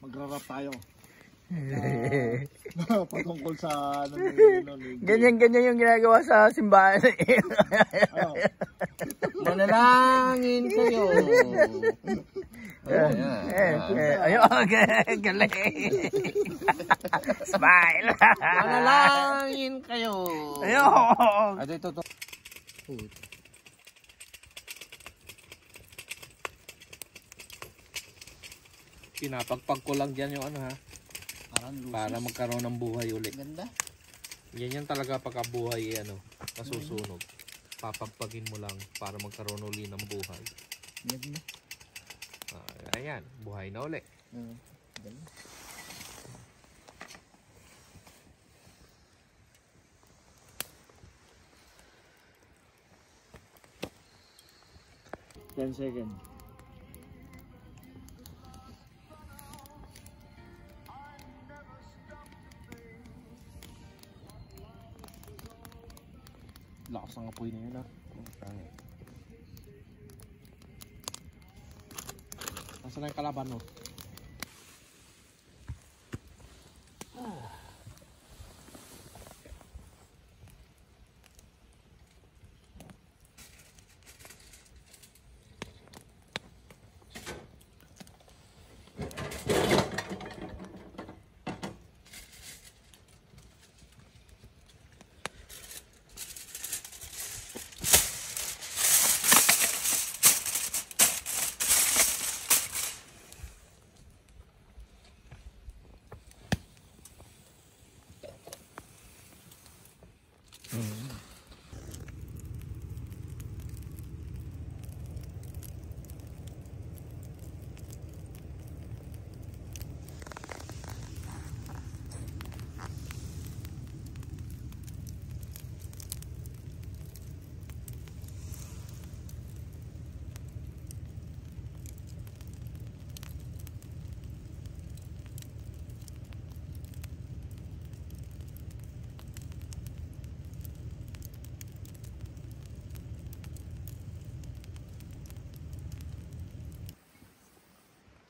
Magra-rap tayo. Patungkol sa ano, Ganyan yung ginagawa sa simbahan. ano? Manalangin kayo. Ayun, galing. Smile. Manalangin kayo. Ayun. Ito. Pinapagpag ko lang dyan yung ano ha. Para magkaroon ng buhay ulit. Ganda. Yan talaga pagkabuhay ano, masusunog. Papagpagin mo lang para magkaroon uli ng buhay. Ganda. Ayan, buhay na uli. Ganda. Ten seconds. Lakas ng apoy na yun ha. Nasaan na yung kalaban mo?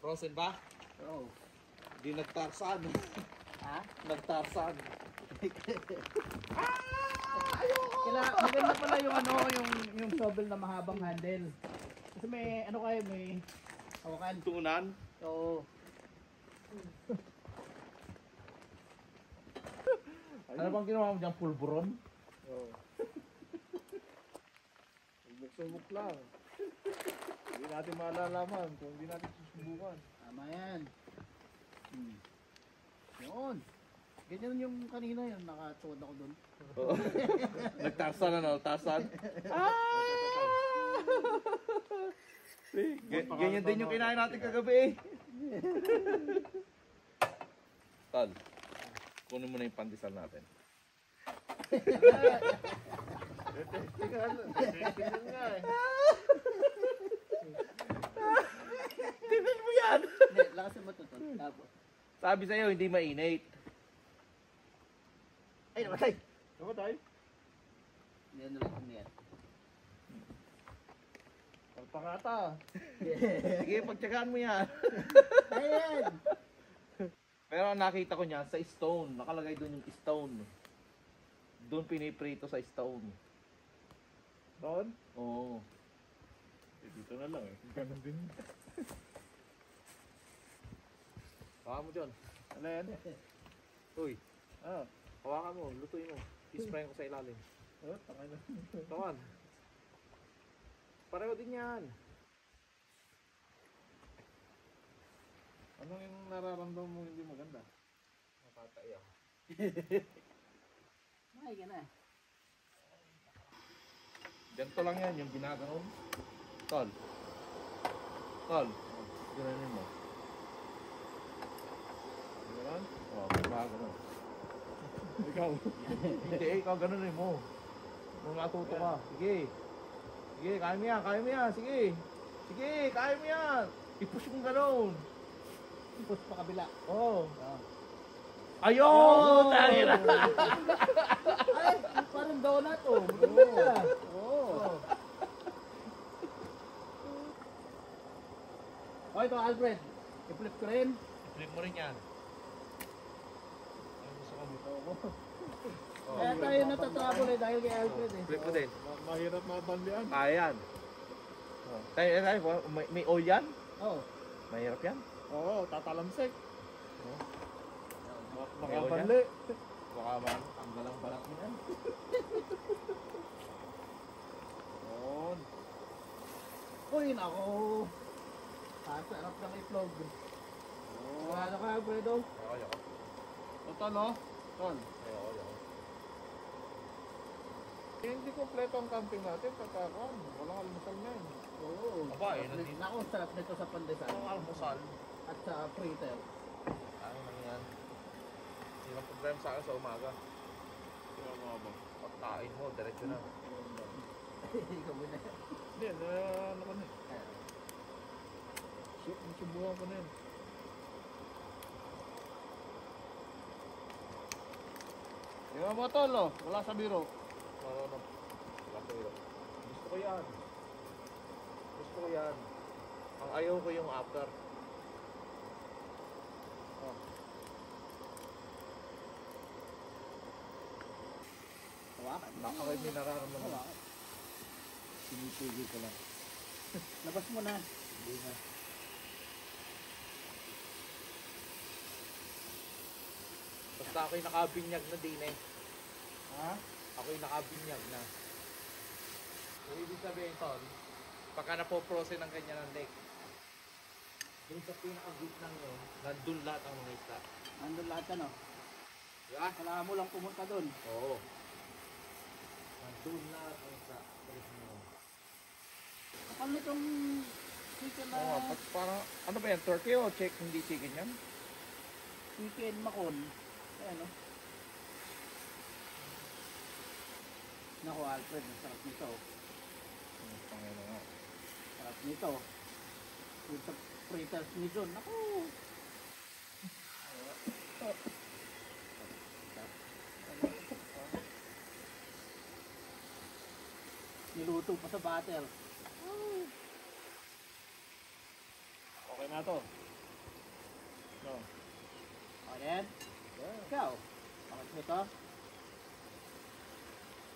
Frozen ba? Oo. Di nagtarsan. Ha? Nagtarsan. Maganda pala yung ano, yung shovel na mahabang handle. Kasi may ano kayo, may hawakan. Tunan. Oo. Ano bang ginawa mo dyan? Pulburon? Oo. Subok lang. Hindi natin malalaman kung hindi natin susubukan. Tama yan. Yun. Ganyan yung kanina yun, nakatuod ako dun. Nagtarsan ano? Tarsan? Ganyan din yung kinain natin kagabi. Tal, kunin mo na yung pandesal natin. Tingnan nga eh. Tingnan mo yan! Hindi, lakasan mo ito. Tapos. Sabi sa'yo, hindi mainit. Ay, namatay! Namatay? Hindi, ano lang yan. Pagpangata. Sige, pagtsagaan mo yan. Ayan! Pero nakita ko niya sa stone. Nakalagay doon yung stone. Doon piniprito sa stone. Doon? Oo. Dito na lang eh. Ganun din. Baka mo dyan. Ano yan? Uy, Ah. hawakan mo. Lutuin mo. Ispray ko sa ilalim. Oh, tangay na. Tawan. Pareho din yan. Ano yung nararamdaman mo hindi maganda? Nakatay ako. Ay, ka na. Ganito lang yan, yung ginaganon. Tol. Tol. Ganonin mo. Gano'n? Oo, ginaganon. Ikaw. Hindi, ikaw ganonin mo. Nung natuto ka. Sige. Sige, kaya mo yan, kaya mo yan. Sige. Sige, kaya mo yan. I-push mo ganon. Ipos pa kabila. Oo. Oh. Ayun! Tangin na! Ay, parang donut oh. Maganda. Oo. Oh, ito Alfred. I-flip ko rin. Flip mo rin yan. Ay, gusto ko mo. Oh, Kaya tayo natatabol eh dahil kay Alfred eh. flip mo din. Mahirap mabandian. Kaya yan. Oh. Tayo, may oil yan? Oo. Mahirap yan. Oo, tatalamsik. Oh. Makabanli. Baka man, tanggal ang balat mo yan. Yun. Uy, nako. Sarap ng itlog. Wala ka, Alfredo. Ayoko. Total, oh. Tol. Ayoko. Eh, hindi kompleto ang camping natin. Pagkakuan. Walang almusal na yun. Oo. Aba, eh, nandito. Nako, sarap nito sa pandesal. Ang almusal. At sa fritter. Ano man yan? Hindi lang problema sa akin sa umaga. Kaya mga ba? Pagkain mo, diretso na. Ikaw mo na. Hindi, ano ko na eh. Subuhan ko na yun. Yung mo tol, oh. Wala sa biro. No. Gusto ko yan. Gusto ko yan. Ang ayaw ko yung after. Oh. Hawakan. Baka kayo may nararamdaman. Hawakan. Sinipigil ko lang. Labas mo na. Hindi na. Basta ako'y nakabinyag na din eh. Ha? Ako'y nakabinyag na. So, ibig sabihin, Tol, pagka napoprose ng ganyan ng lake, dun sa pinaka-gitnang yun, nandun lahat ang mga isla. Nandun lahat ano. Diba? Kailangan mo lang pumunta doon. Oo. Nandun lahat ang isla. Balik mo yun. Kapag nitong chicken na Oo, parang, ano ba yan? Turkey o hindi chicken yan? chicken makon. Ayan o. Naku Alfred, ang sarap nito. Panginoon nga. Sarap nito. Yung sa fritters ni John. Naku. Niluto pa sa butter. Okay na to. No. O yan. Ikaw. Bakit mo ito?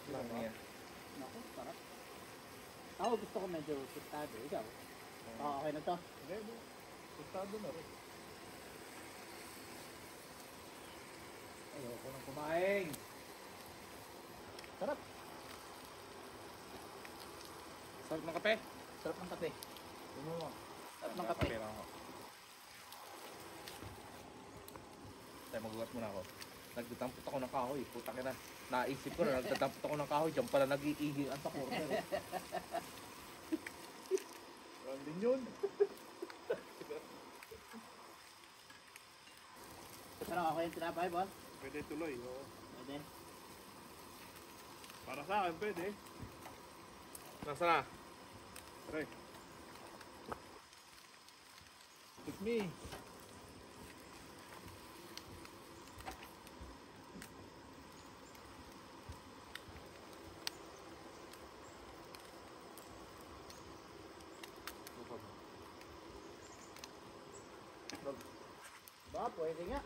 Lang yan. Naku, sarap. Ako gusto ko medyo sustado. Ikaw. Okay na to. Hindi. Gustado na rin. Ayoko nang kumain. Sarap. Sarap ng kape? Sarap ng kape. Ano mo? Sarap ng kape. lang ako. Tayo, magugat muna ako. Nagdadampot ako ng kahoy. Puta ka na. Naisip ko na nagdadampot ako ng kahoy. Diyan pala nag-iihian sa corner. Yan din yun. Pero ako yung tinapay, boss. Pwede tuloy. Oo. Pwede. Para sa akin, pwede. Nasa na? Try. It's me. Ba, pwede nga.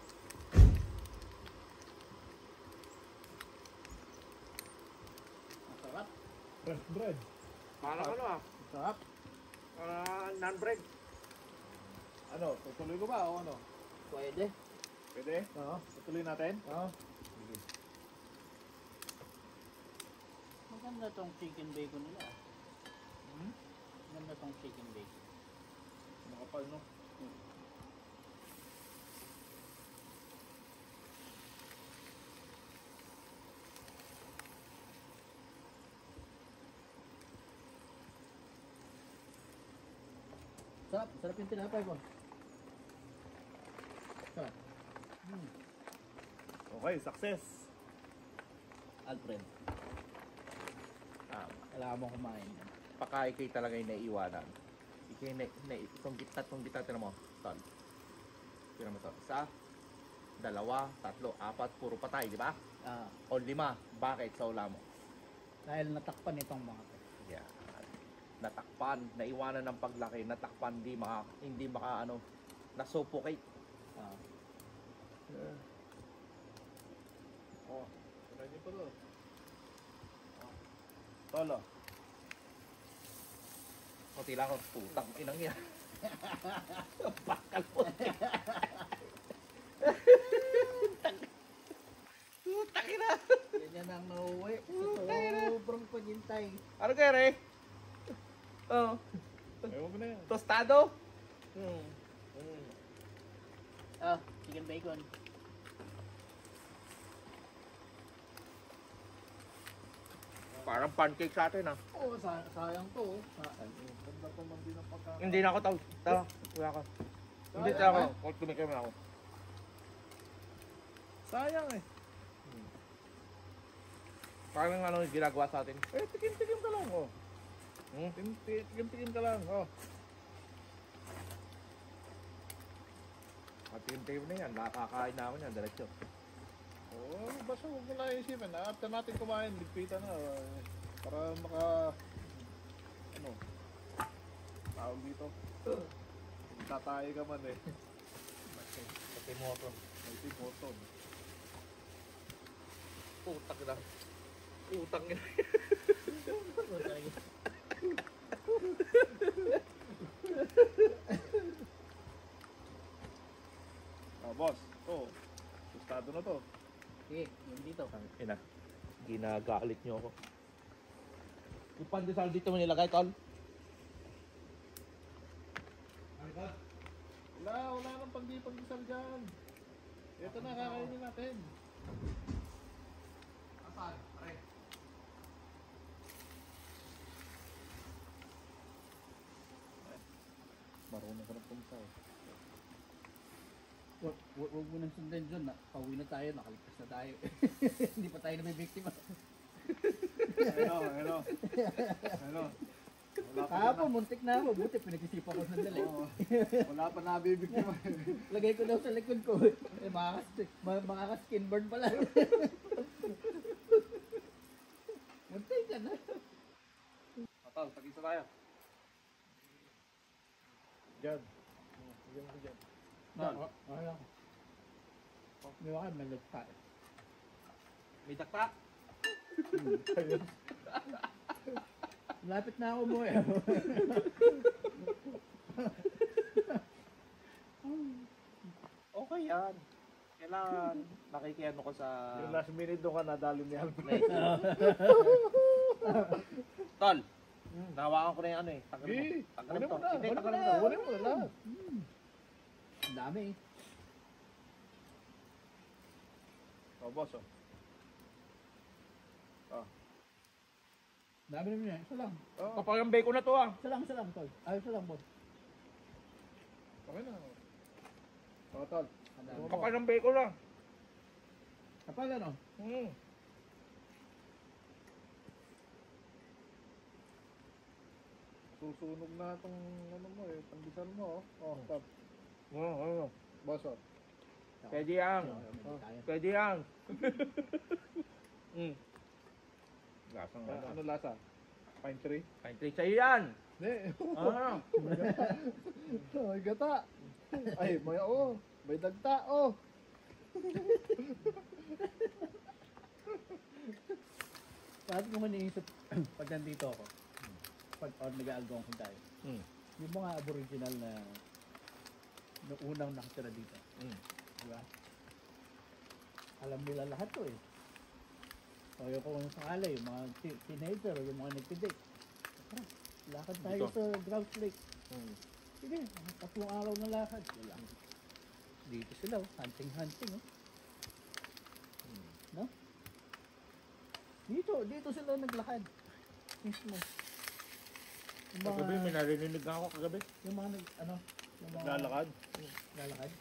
Masarap. Fresh bread. Paano ka na? Masarap. Non-bread. Ano? Tutuloy ko ba o ano? Pwede. Pwede? Oo. Tutuloy natin? Oo. Maganda tong chicken bacon nila. Hmm? Maganda tong chicken bacon. Makapal, no? Sarap. Sarap yung tinapay ko. Sarap. Okay, success. Alfred. Kailangan mo kumain. Pagka ikay talaga yung naiiwanan. Ikay itong gitna, tinan mo. Tol. Tinan mo to. Isa, dalawa, tatlo, apat, puro patay, di ba? Ah, O 5. Bakit sa ula mo? dahil natakpan itong mga to. Yan. Natakpan, naiwanan ng paglaki, natakpan, hindi maka ano, nasuffocate. Ah. Yeah. Oh, wala niyo pa to. Tolo. Kunti lang ako. Putang inang yan. Bakal po. Putang ina. Ganyan ang nauwi. Sobrang paghintay. Ano kaya, Re? Oh, Ewan ko na yan. tostado? Ah, chicken bacon. Parang pancake sa atin, ah. Oo, sayang to. Ganda pa man din ang pagkakain. Hindi na ako tawag. Tawa. Wala ako. Hindi Sayang, tayo ako. eh. Kung tumikim na ako. Sayang eh. Parang ano yung ginagawa sa atin. Eh, tikim-tikim ka lang, oh. Tikim-tikim ka lang, oh. At tim-tim na yan. Nakakain namin yan. Diretso. Oo, basta huwag mo lang isipin. After natin kumain, ligpitan na. Para ano, tawag dito. Tatayo ka man eh. Pati motor. May timoton. Putang ina. Putang ina. Boss, to. Gustado na to. Sige, yung dito. Ina. Ginagalit niyo ako. Yung pandesal dito mo nilagay, tol. Wala nang pagdisal dyan. Ito na, kakainin natin. Asan? Pare. Marunong ka ng pumunta. Huwag mo nang sundan dyan. Pauwi na tayo, nakaligtas na tayo. Hindi pa tayo nabibiktima. Ano? Wala pa Kahapon, muntik na ako. Buti, pinag-isipan ko sandali. Wala pa nabibigyan. Lagay ko daw sa likod ko. Eh, makaka-skin burn pala. Muntik ka na. Tol, tag-isa tayo. Diyan. Diyan mo dyan. Okay lang. May wakay, may lagpa. May dakta. Lapit na ako mo eh. Okay yan. Kailangan nakikiano ko sa... Yung last minute doon ka nadali ni Alvin. Tol, nahawakan ko na yung ano eh. Sige, Tanggalin mo. kunin mo na. Hindi, tanggalin mo. Kunin mo na lahat. Ang dami eh. Boss, oh. Dami naman yan. Isa lang. Kapag yung bacon na to ah. Isa lang, tol. Ay, isa lang, boss. Okay na. Tol. Ang dami. Kapag yung bacon na. Kapag ano? Susunog na itong ano mo eh. Pandesal mo, oh. Top. Ano? Boss, oh. Pwede yan. Pwede yan. Lasang Ano lasa? Pine tree? Pine tree sa'yo yan. Hindi. Ah. May gata. Ay, may oh. May dagta, oh. Bakit mo iniisip pag nandito ako? Pag nag-aalgong ko tayo. Yung mga aboriginal na unang nakatira dito. Diba? Alam nila lahat to eh. O yung kung sakali, yung mga teenager o yung mga nagtidate. Lakad tayo Dito. sa Grouse Lake. Sige, tatlong araw na lakad. Wala. Dito sila, oh. Hunting. Oh. No? Dito sila naglakad. Mismo. Yung mga, Kagabi, may narinig na ako kagabi. yung mga yung mga Lalakad. lalakad.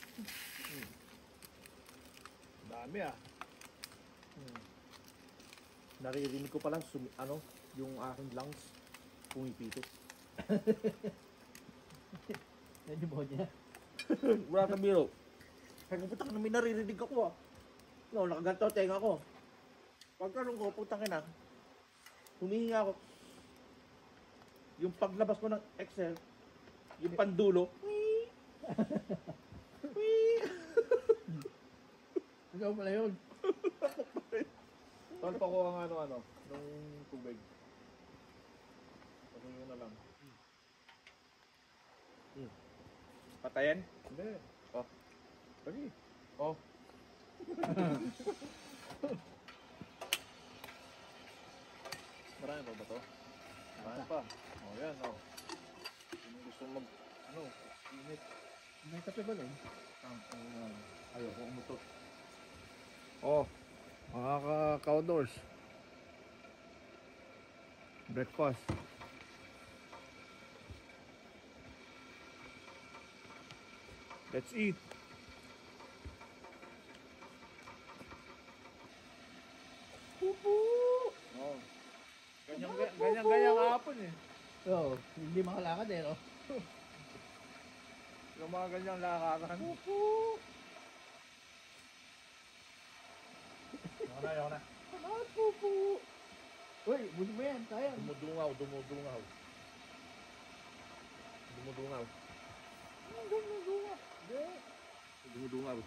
Dami ah. Naririnig ko pala yung aking lungs pumipitos. Yan yung niya. Wala kang biro. Kaya puta ka na may naririnig ako ah. No, nakaganto tenga ko. Pagkaroon ko, putang ina. Humihinga ako. Yung paglabas ko ng Excel, yung pandulo, Ikaw pala yun. Tol pa ko ang ano, nung tubig. Kasi yun na lang. Patayan? Hindi. Oh. Lagi. Oh. Marami pa ba to? Marami pa. Oh, yan, oh. Kung gusto mag, init. May kape ba doon? Ayaw ko umutot. Oh, mga ka-outdoors. Breakfast. Let's eat. Oh. Ganyan kahapon eh. Oo, hindi makalakad eh, no? Yung mga ganyang lakaran. Ayoko na. Uy, buti mo yan, kaya. Dumudungaw. Dumudungaw. Dumudungaw.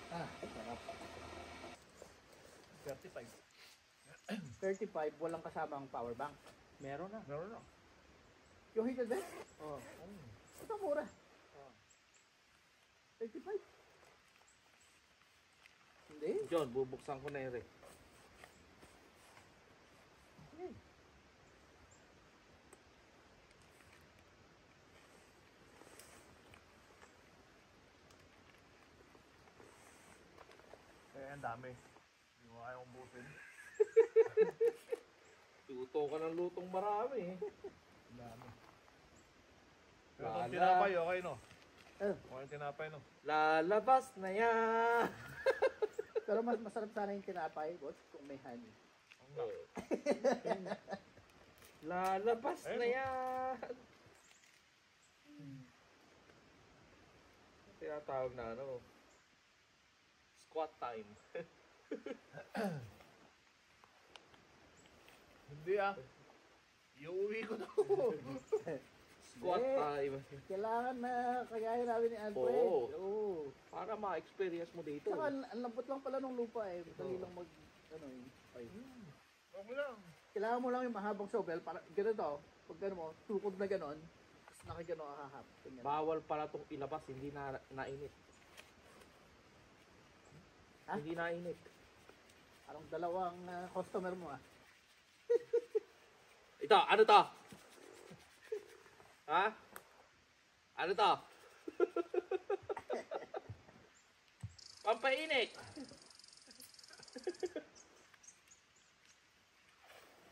Ah, sarap. 35. 35, walang kasamang power bank. Meron na. Meron na. Yung heated bed? Oh. Ito mura. 35. Hindi. John, bubuksan ko na yun, Rick. Ang dami. Hindi mo kayang umbusin. Luto ka ng lutong marami eh. Ang dami. Pero Wala. itong tinapay, okay no? Eh, Okay yung tinapay no? Lalabas na yan. pero mas masarap sana yung tinapay, boss, kung may honey. Lalabas Ayun, na oh. yan. Tinatawag na ano. Squat time. Hindi ah. Iuwi ko na. Squat Hindi. time. Kailangan na kagaya namin ni Alfred. Oo. Oo. Para ma-experience mo dito. Saka ang lambot lang pala ng lupa eh. Dali lang mag, ano eh. Ay. Huwag mo lang. Kailangan mo lang yung mahabang shovel para ganito. Pag gano'n mo, tukod na gano'n. Tapos nakagano ahahap. Ganyan. Bawal pala itong ilabas, hindi na nainit. Ha? Hindi nainit. Parang dalawang customer mo ah. Ito, ano to? Ha? Ano to? Pampainit.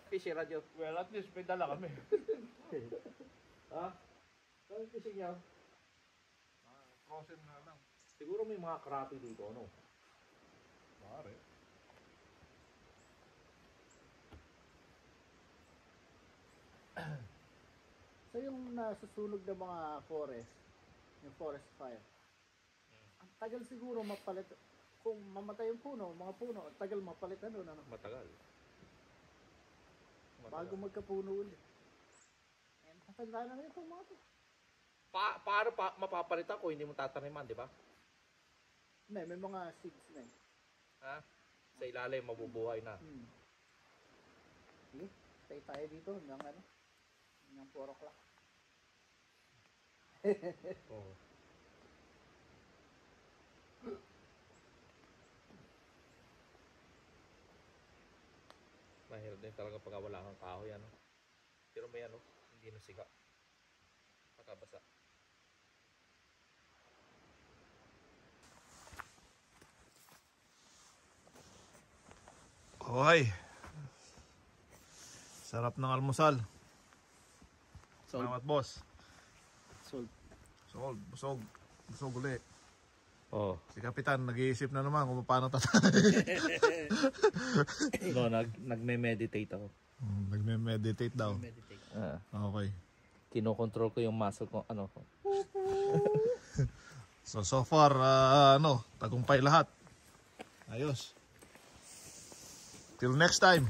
Fishy radyo. Well, at least may dala kami. Ha? Ano fishing niya? Frozen na lang. Siguro may mga crappie dito, ano? Pare. So yung nasusunog ng mga forest, yung forest fire, ang tagal siguro mapalit, kung mamatay yung puno, mga puno, ang tagal mapalit ano, Matagal. bago magkapuno ulit. And tatanda na rin itong mga to. Paano mapapalitan ko? Hindi mo tataniman, di ba? May mga seeds na eh. Ha? Sa ilalim, mabubuhay na. Sige, stay tayo dito hanggang ano, hanggang 4 o'clock. Oo. Mahirap din talaga pag wala kang kahoy, ano? Pero may ano, hindi na siga. Nakabasa. Okay. Sarap ng almusal. Salamat boss. Sold. Sold. Busog. Busog uli. Oo. Si Kapitan nag-iisip na naman kung paano tatay. No, nagme-meditate ako. Nagme-meditate daw. Meditate. Okay. Kinokontrol ko yung muscle ko, ano ko. So far, tagumpay lahat. Ayos. Till next time.